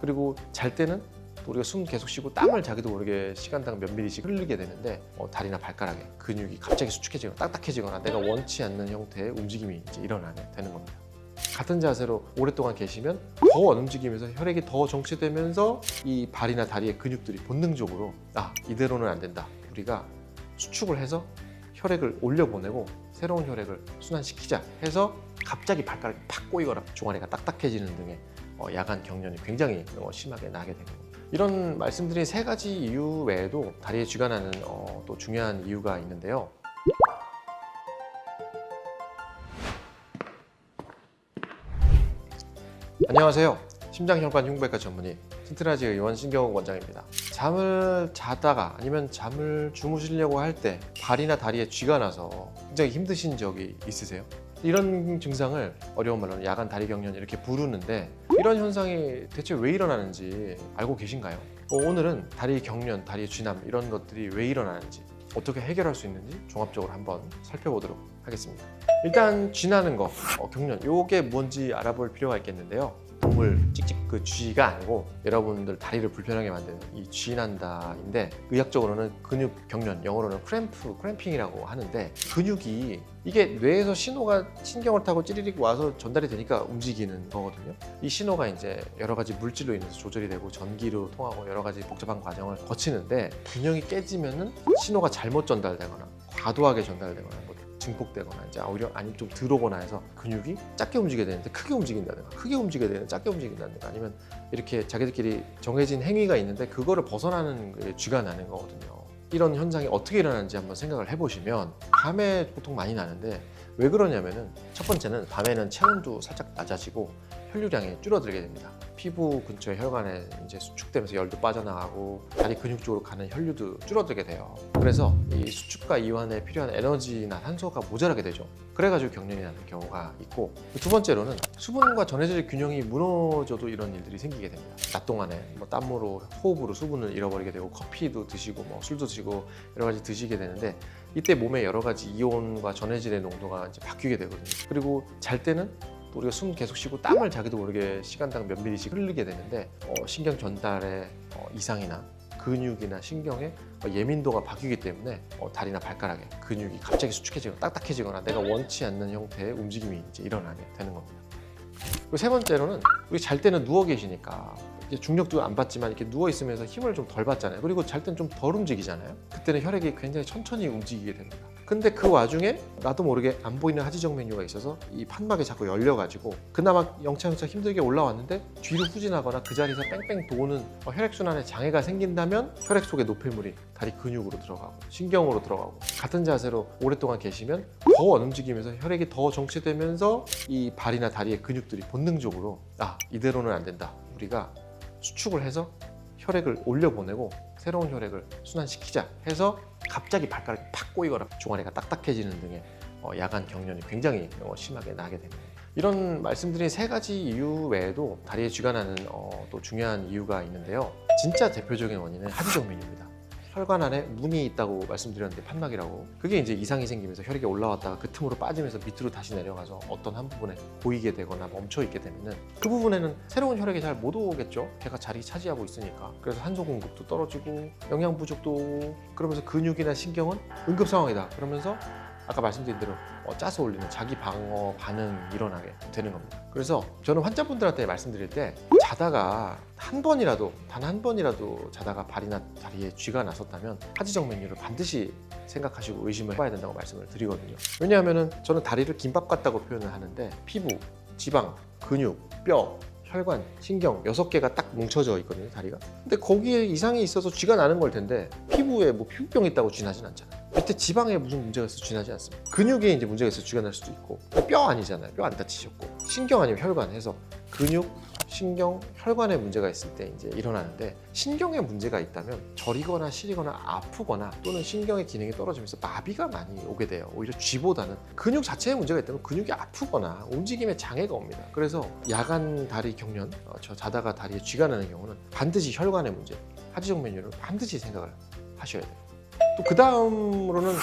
그리고 잘 때는 또 우리가 숨 계속 쉬고 땀을 자기도 모르게 시간당 몇 미리씩 흘리게 되는데 다리나 발가락에 근육이 갑자기 수축해지거나 딱딱해지거나 내가 원치 않는 형태의 움직임이 이제 일어나게 되는 겁니다. 같은 자세로 오랫동안 계시면 더 안 움직이면서 혈액이 더 정체되면서 이 발이나 다리의 근육들이 본능적으로 이대로는 안 된다. 우리가 수축을 해서 혈액을 올려보내고 새로운 혈액을 순환시키자 해서 갑자기 발가락이 팍 꼬이거나 종아리가 딱딱해지는 등의 야간 경련이 굉장히 심하게 나게 되는 겁니다. 이런 말씀드린 세 가지 이유 외에도 다리에 쥐가 나는 또 중요한 이유가 있는데요. 안녕하세요. 심장혈관 흉부외과 전문의 신트라지 의원 신경욱 원장입니다. 잠을 자다가 아니면 잠을 주무시려고 할 때 발이나 다리에 쥐가 나서 굉장히 힘드신 적이 있으세요? 이런 증상을 어려운 말로는 야간 다리 경련 이렇게 부르는데 이런 현상이 대체 왜 일어나는지 알고 계신가요? 오늘은 다리 경련, 다리 쥐남 이런 것들이 왜 일어나는지 어떻게 해결할 수 있는지 종합적으로 한번 살펴보도록 하겠습니다. 일단 쥐나는 거, 경련, 이게 뭔지 알아볼 필요가 있겠는데요. 동물 찍찍 그 쥐가 아니고 여러분들 다리를 불편하게 만드는 이 쥐난다인데 의학적으로는 근육 경련, 영어로는 크램핑이라고 하는데 근육이 이게 뇌에서 신호가 신경을 타고 찌리릭 와서 전달이 되니까 움직이는 거거든요. 이 신호가 이제 여러 가지 물질로 인해서 조절이 되고 전기로 통하고 여러 가지 복잡한 과정을 거치는데 균형이 깨지면은 신호가 잘못 전달되거나 과도하게 전달되거나 증폭되거나 이제 오히려 아니면 좀 들어오거나 해서 근육이 작게 움직여야 되는데 크게 움직인다든가 크게 움직여야 되는데 작게 움직인다든가 아니면 이렇게 자기들끼리 정해진 행위가 있는데 그거를 벗어나는 게 쥐가 나는 거거든요. 이런 현상이 어떻게 일어나는지 한번 생각을 해보시면 밤에 보통 많이 나는데 왜 그러냐면은 첫 번째는 밤에는 체온도 살짝 낮아지고 혈류량이 줄어들게 됩니다. 피부 근처의 혈관에 이제 수축되면서 열도 빠져나가고 다리 근육 쪽으로 가는 혈류도 줄어들게 돼요. 그래서 이 수축과 이완에 필요한 에너지나 산소가 모자라게 되죠. 그래가지고 경련이 나는 경우가 있고 두 번째로는 수분과 전해질의 균형이 무너져도 이런 일들이 생기게 됩니다. 낮 동안에 땀으로 호흡으로 수분을 잃어버리게 되고 커피도 드시고 술도 드시고 여러 가지 드시게 되는데 이때 몸에 여러 가지 이온과 전해질의 농도가 이제 바뀌게 되거든요. 그리고 잘 때는 우리가 숨 계속 쉬고 땀을 자기도 모르게 시간당 몇 미리씩 흘리게 되는데 신경 전달의 이상이나 근육이나 신경의 예민도가 바뀌기 때문에 다리나 발가락에 근육이 갑자기 수축해지거나 딱딱해지거나 내가 원치 않는 형태의 움직임이 이제 일어나게 되는 겁니다. 그리고 세 번째로는 우리 잘 때는 누워 계시니까 이제 중력도 안 받지만 이렇게 누워 있으면서 힘을 좀 덜 받잖아요. 그리고 잘 때는 좀 덜 움직이잖아요. 그때는 혈액이 굉장히 천천히 움직이게 됩니다. 근데 그 와중에 나도 모르게 안 보이는 하지정 메뉴가 있어서 이 판막이 자꾸 열려가지고 그나마 영차영차 힘들게 올라왔는데 뒤로 후진하거나 그 자리에서 뺑뺑 도는 혈액순환에 장애가 생긴다면 혈액 속의 노폐물이 다리 근육으로 들어가고 신경으로 들어가고 같은 자세로 오랫동안 계시면 더 안 움직이면서 혈액이 더 정체되면서 이 발이나 다리의 근육들이 본능적으로 이대로는 안 된다. 우리가 수축을 해서 혈액을 올려보내고 새로운 혈액을 순환시키자 해서 갑자기 발가락이 팍 꼬이거나 종아리가 딱딱해지는 등의 야간 경련이 굉장히 심하게 나게 됩니다. 이런 말씀드린 세 가지 이유 외에도 다리에 쥐가 나는 또 중요한 이유가 있는데요. 진짜 대표적인 원인은 하지정 메뉴입니다. 혈관 안에 문이 있다고 말씀드렸는데 판막이라고 그게 이제 이상이 생기면서 혈액이 올라왔다가 그 틈으로 빠지면서 밑으로 다시 내려가서 어떤 한 부분에 고이게 되거나 멈춰 있게 되면은 그 부분에는 새로운 혈액이 잘 못 오겠죠. 걔가 자리 차지하고 있으니까. 그래서 산소 공급도 떨어지고 영양 부족도 오고 그러면서 근육이나 신경은 응급 상황이다. 그러면서 아까 말씀드린 대로 짜서 올리는 자기 방어 반응이 일어나게 되는 겁니다. 그래서 저는 환자분들한테 말씀드릴 때 자다가 단 한 번이라도 자다가 발이나 다리에 쥐가 났었다면 하지정 메뉴를 반드시 생각하시고 의심을 해봐야 된다고 말씀을 드리거든요. 왜냐하면 저는 다리를 김밥 같다고 표현을 하는데 피부, 지방, 근육, 뼈, 혈관, 신경 6개가 딱 뭉쳐져 있거든요, 다리가. 근데 거기에 이상이 있어서 쥐가 나는 걸 텐데 피부에 피부병이 있다고 쥐나진 않잖아요. 밑에 지방에 무슨 문제가 있어서 쥐나지 않습니다. 근육에 이제 문제가 있어서 쥐가 날 수도 있고 뼈 아니잖아요. 뼈 안 다치셨고 신경 아니면 혈관 해서 근육, 신경, 혈관에 문제가 있을 때 이제 일어나는데 신경에 문제가 있다면 저리거나 시리거나 아프거나 또는 신경의 기능이 떨어지면서 마비가 많이 오게 돼요. 오히려 쥐보다는 근육 자체에 문제가 있다면 근육이 아프거나 움직임에 장애가 옵니다. 그래서 야간 다리 경련, 자다가 다리에 쥐가 나는 경우는 반드시 혈관의 문제, 하지정 메뉴를 반드시 생각을 하셔야 돼요. 또 그 다음으로는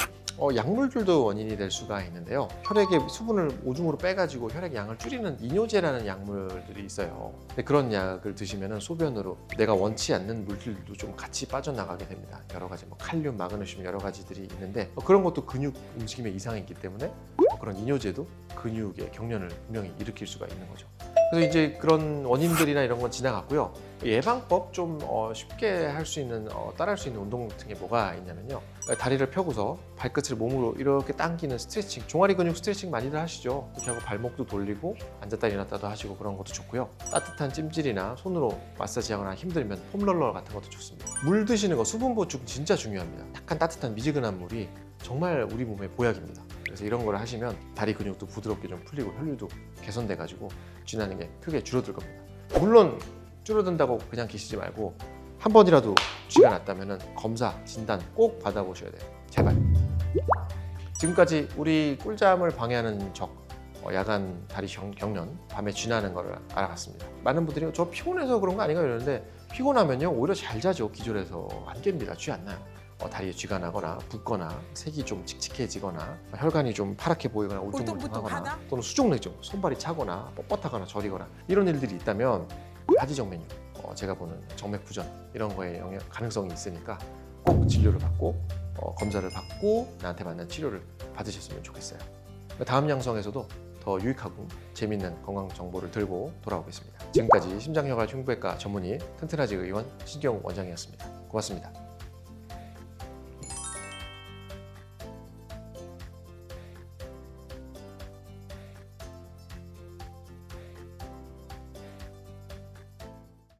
약물들도 원인이 될 수가 있는데요. 혈액의 수분을 오줌으로 빼가지고 혈액 양을 줄이는 이뇨제라는 약물들이 있어요. 근데 그런 약을 드시면 소변으로 내가 원치 않는 물질도 좀 같이 빠져나가게 됩니다. 여러 가지 칼륨, 마그네슘 여러 가지들이 있는데 그런 것도 근육 움직임에 이상이 있기 때문에 그런 이뇨제도 근육의 경련을 분명히 일으킬 수가 있는 거죠. 그래서 이제 그런 원인들이나 이런 건 지나갔고요. 예방법 좀 쉽게 할 수 있는 따라할 수 있는 운동 같은 게 뭐가 있냐면요. 다리를 펴고서 발끝을 몸으로 이렇게 당기는 스트레칭, 종아리 근육 스트레칭 많이들 하시죠. 그렇게 하고 발목도 돌리고 앉았다 일어났다도 하시고 그런 것도 좋고요. 따뜻한 찜질이나 손으로 마사지하거나 힘들면 폼롤러 같은 것도 좋습니다. 물 드시는 거 수분 보충 진짜 중요합니다. 약간 따뜻한 미지근한 물이 정말 우리 몸의 보약입니다. 그래서 이런 걸 하시면 다리 근육도 부드럽게 좀 풀리고 혈류도 개선돼 가지고 쥐나는 게 크게 줄어들 겁니다. 물론 줄어든다고 그냥 계시지 말고 한 번이라도 쥐가 났다면 검사, 진단 꼭 받아보셔야 돼요. 제발. 지금까지 우리 꿀잠을 방해하는 적, 야간 다리 경련, 밤에 쥐나는 거를 알아봤습니다. 많은 분들이 저 피곤해서 그런 거 아닌가 이러는데 피곤하면요 오히려 잘 자죠. 기절해서 안 깹니다. 쥐 안 나요. 다리에 쥐가 나거나 붓거나 색이 좀 칙칙해지거나 혈관이 좀 파랗게 보이거나 울퉁불퉁하거나 또는 수족냉증, 손발이 차거나 뻣뻣하거나 저리거나 이런 일들이 있다면 하지정 메뉴, 제가 보는 정맥부전 이런 거에 가능성이 있으니까 꼭 진료를 받고 검사를 받고 나한테 맞는 치료를 받으셨으면 좋겠어요. 다음 양성에서도 더 유익하고 재밌는 건강 정보를 들고 돌아오겠습니다. 지금까지 심장혈관 흉부외과 전문의 튼튼하지 의원 신경욱 원장이었습니다. 고맙습니다.